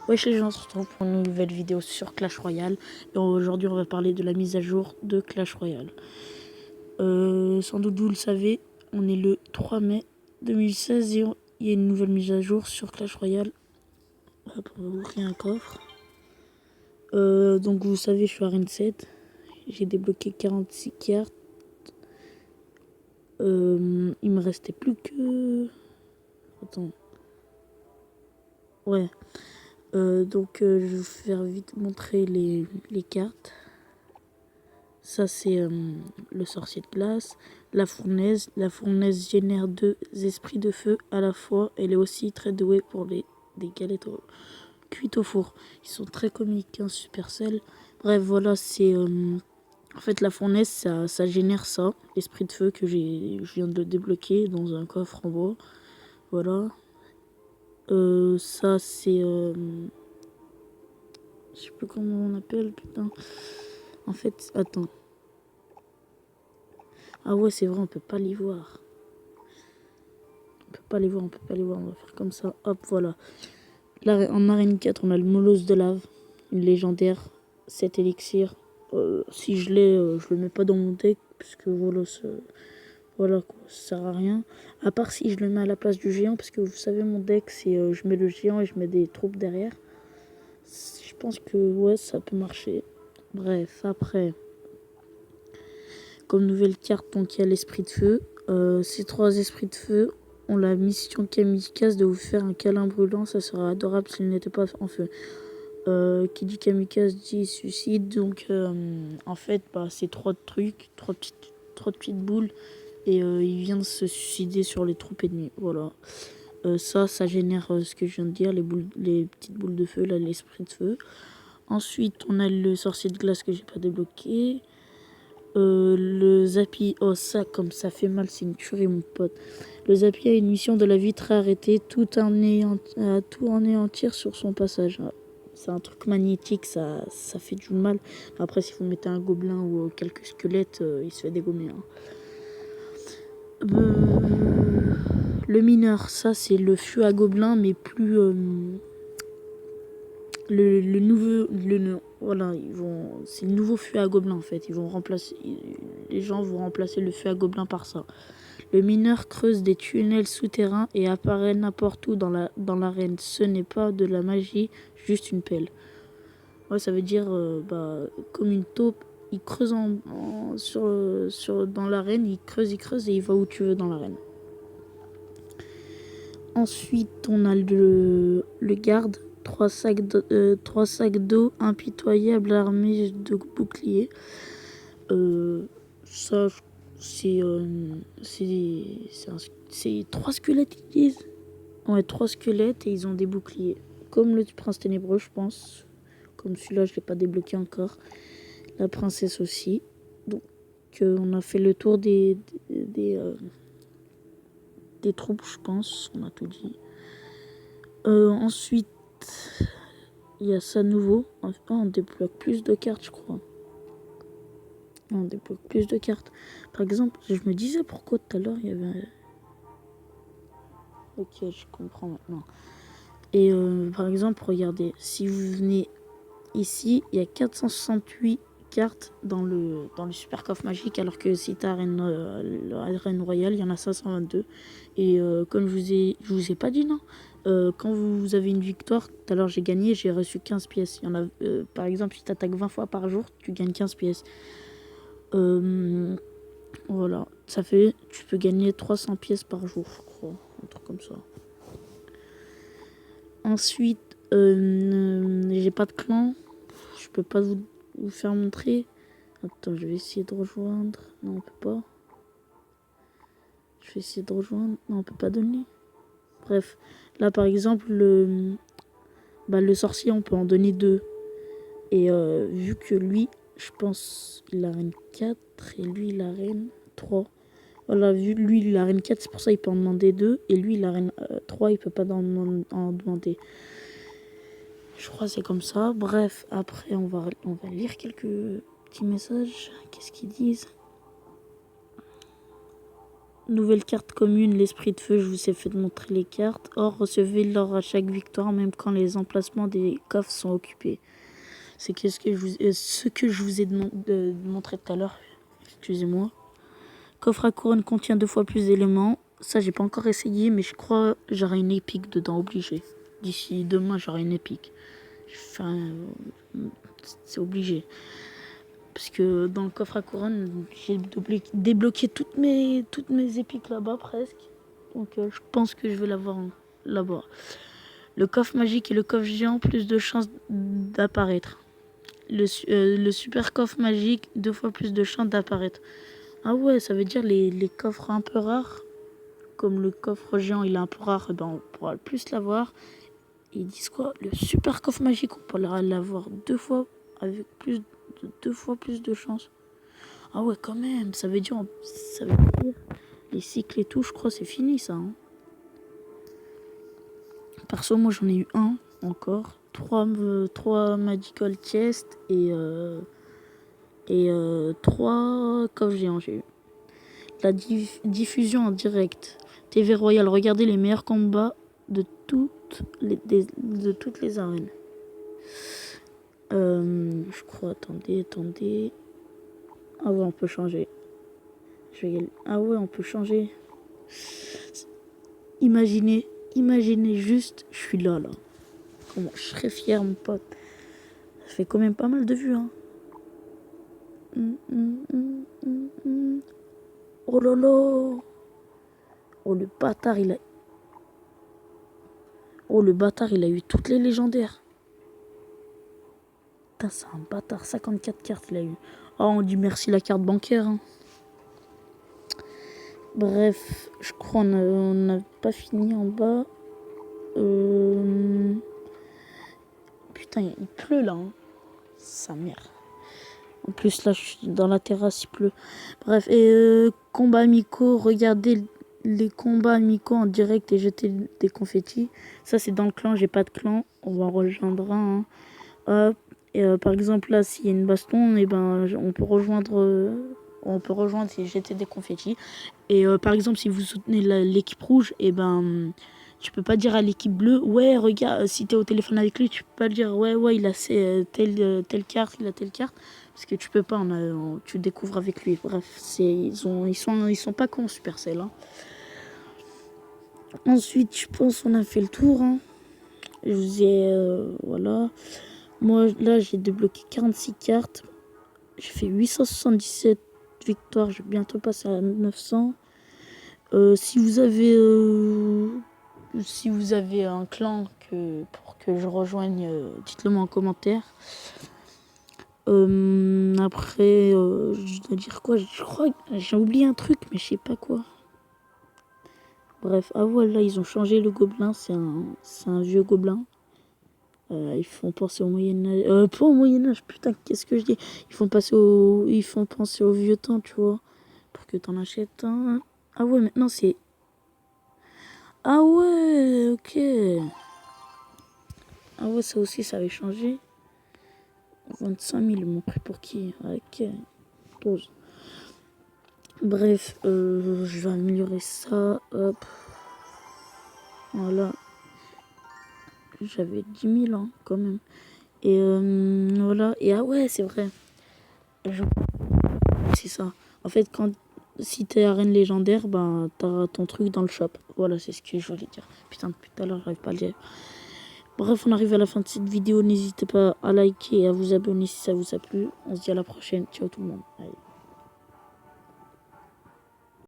Wesh les gens, on se retrouve pour une nouvelle vidéo sur Clash Royale. Et aujourd'hui on va parler de la mise à jour de Clash Royale. Sans doute vous le savez, on est le 3 mai 2016 et il y a une nouvelle mise à jour sur Clash Royale. Hop, on va ouvrir un coffre. Donc vous savez, je suis à Arène 7. J'ai débloqué 46 cartes. Il me restait plus que... Attends. Ouais. Donc je vais vous faire vite montrer les cartes. Ça c'est le sorcier de glace, la fournaise. La fournaise génère 2 esprits de feu à la fois. Elle est aussi très douée pour des galettes cuites au four. Ils sont très comiques, hein, Supercell. Bref, voilà, c'est... en fait, la fournaise, ça génère ça, l'esprit de feu que je viens de le débloquer dans un coffre en bois. Voilà. Ça c'est... je sais plus comment on appelle, putain. En fait, attends. Ah ouais, c'est vrai, on peut pas les voir. On peut pas les voir. On va faire comme ça. Hop, voilà. Là, en arène 4, on a le molosse de lave. Une légendaire. 7 élixirs. Si je l'ai, je le mets pas dans mon deck. Puisque voilà, voilà quoi, ça sert à rien. À part si je le mets à la place du géant. Parce que vous savez, mon deck, c'est je mets le géant et je mets des troupes derrière. Je pense que ouais, ça peut marcher. Bref, après... Comme nouvelle carte, donc il y a l'esprit de feu. Ces 3 esprits de feu ont la mission kamikaze de vous faire un câlin brûlant. Ça sera adorable s'il n'était pas en feu. Qui dit kamikaze dit suicide. Donc en fait, c'est 3 trucs, 3 petites boules. Et il vient de se suicider sur les troupes ennemies. Voilà. Ça génère ce que je viens de dire, les petites boules de feu, là, l'esprit de feu. Ensuite, on a le sorcier de glace que j'ai pas débloqué. Le Zappy, oh ça comme ça fait mal, c'est une tuerie mon pote. Le Zappy a une mission de la vitre arrêtée, tout anéantir sur son passage. C'est un truc magnétique, ça fait du mal. Après si vous mettez un gobelin ou quelques squelettes, il se fait dégommer. Hein. Le mineur, ça c'est le feu à gobelin mais plus... le nouveau... Voilà, c'est le nouveau feu à gobelin en fait. Les gens vont remplacer le feu à gobelin par ça. Le mineur creuse des tunnels souterrains et apparaît n'importe où dans l'arène. Ce n'est pas de la magie, juste une pelle. Ouais, ça veut dire comme une taupe. Il creuse dans l'arène, il creuse et il va où tu veux dans l'arène. Ensuite, on a le garde. 3 sacs d'eau impitoyable armés de boucliers. Ça, c'est 3 squelettes, ils disent. Ouais, 3 squelettes et ils ont des boucliers. Comme le prince ténébreux, je pense. Comme celui-là, je ne l'ai pas débloqué encore. La princesse aussi. Donc, on a fait le tour des troupes, je pense. On a tout dit. Ensuite, il y a ça nouveau. Enfin, on débloque plus de cartes, je crois. On débloque plus de cartes. Par exemple, je me disais pourquoi tout à l'heure il y avait... Ok, je comprends maintenant. Et par exemple, regardez, si vous venez ici, il y a 468 cartes dans le super coffre magique, alors que si tu as Arène Royale, il y en a 522. Et comme je vous ai pas dit, non, quand vous avez une victoire, tout à l'heure j'ai gagné, j'ai reçu 15 pièces. Il y en a, par exemple, si tu attaques 20 fois par jour, tu gagnes 15 pièces. Voilà, ça fait, tu peux gagner 300 pièces par jour, je crois, un truc comme ça. Ensuite, j'ai pas de clan, je peux pas vous faire montrer. Attends, je vais essayer de rejoindre. Non, on peut pas. Je vais essayer de rejoindre. Non, on peut pas donner. Bref, là par exemple, le sorcier, on peut en donner 2. Et vu que lui, je pense, il a reine 4 et lui, il a reine 3. Voilà, vu lui, il a reine 4, c'est pour ça qu'il peut en demander 2. Et lui, il a reine 3, il peut pas en demander. Je crois que c'est comme ça. Bref, après, on va lire quelques petits messages. Qu'est-ce qu'ils disent? Nouvelle carte commune, l'esprit de feu. Je vous ai fait montrer les cartes. Or, recevez l'or à chaque victoire, même quand les emplacements des coffres sont occupés. C'est ce que je vous ai montré tout à l'heure. Excusez-moi. Coffre à couronne contient 2 fois plus d'éléments. Ça, j'ai pas encore essayé, mais je crois que j'aurai une épique dedans, obligé. D'ici demain, j'aurai une épique. Enfin, c'est obligé. Parce que dans le coffre à couronne, j'ai débloqué toutes mes épiques là-bas, presque. Donc, je pense que je vais l'avoir là-bas. Le coffre magique et le coffre géant, plus de chances d'apparaître. Le super coffre magique, 2 fois plus de chances d'apparaître. Ah ouais, ça veut dire les coffres un peu rares. Comme le coffre géant, il est un peu rare, ben on pourra plus l'avoir. Ils disent quoi? Le super coffre magique, on pourra l'avoir 2 fois, avec plus de 2 fois plus de chance. Ah ouais, quand même, ça veut dire les cycles et tout, je crois, c'est fini ça. Hein. Perso, moi j'en ai eu un encore. 3 Magical Chest et 3 coffres géants, j'ai eu. La diffusion en direct. TV Royal, regardez les meilleurs combats de toutes les arènes. Je crois, attendez. Ah ouais, on peut changer. Ah ouais, on peut changer. Imaginez juste, je suis là. Comment je serais fier, mon pote. Ça fait quand même pas mal de vues, hein. Oh là là. Oh le bâtard, il a eu toutes les légendaires. Putain, c'est un bâtard. 54 cartes, il a eu. Oh, on dit merci la carte bancaire. Hein. Bref, je crois on n'a pas fini en bas. Putain, il pleut là. Hein. Sa mère. En plus, là, je suis dans la terrasse, il pleut. Bref, et combats amicaux. Regardez les combats amicaux en direct et jeter des confettis. Ça, c'est dans le clan. J'ai pas de clan. On va en rejoindre un. Hein. Hop. Et par exemple, là, s'il y a une baston, et ben, on peut rejoindre et jeter des confettis. Et par exemple, si vous soutenez l'équipe rouge, et ben, tu peux pas dire à l'équipe bleue, ouais, regarde, si t'es au téléphone avec lui, tu peux pas dire, ouais, il a telle carte, il a telle carte. Parce que tu peux pas, tu découvres avec lui. Bref, ils sont pas cons, Supercell. Hein. Ensuite, je pense qu'on a fait le tour. Hein. Je vous ai, voilà. Moi, là, j'ai débloqué 46 cartes. J'ai fait 877 victoires. Je vais bientôt passer à 900. Si vous avez un clan pour que je rejoigne, dites-le moi en commentaire. Après, je dois dire quoi? Je crois que j'ai oublié un truc, mais je sais pas quoi. Bref, ah voilà, ils ont changé le gobelin. C'est un vieux gobelin. Ils font penser au Moyen-Âge. Pas au Moyen-Âge, putain, qu'est-ce que je dis? Ils font penser au vieux temps, tu vois. Pour que t'en achètes un. Ah ouais, maintenant c'est... Ah ouais, ok. Ah ouais, ça aussi, ça avait changé. 25 000, mon prix pour qui? Ok, pause. Bref, je vais améliorer ça. Hop. Voilà. J'avais 10 000 ans, quand même. Et voilà. Et ah ouais, c'est vrai. C'est ça. En fait, si t'es arène légendaire, ben, t'as ton truc dans le shop. Voilà, c'est ce que je voulais dire. Putain, depuis tout à l'heure, j'arrive pas à le dire. Bref, on arrive à la fin de cette vidéo. N'hésitez pas à liker et à vous abonner si ça vous a plu. On se dit à la prochaine. Ciao tout le monde. Allez.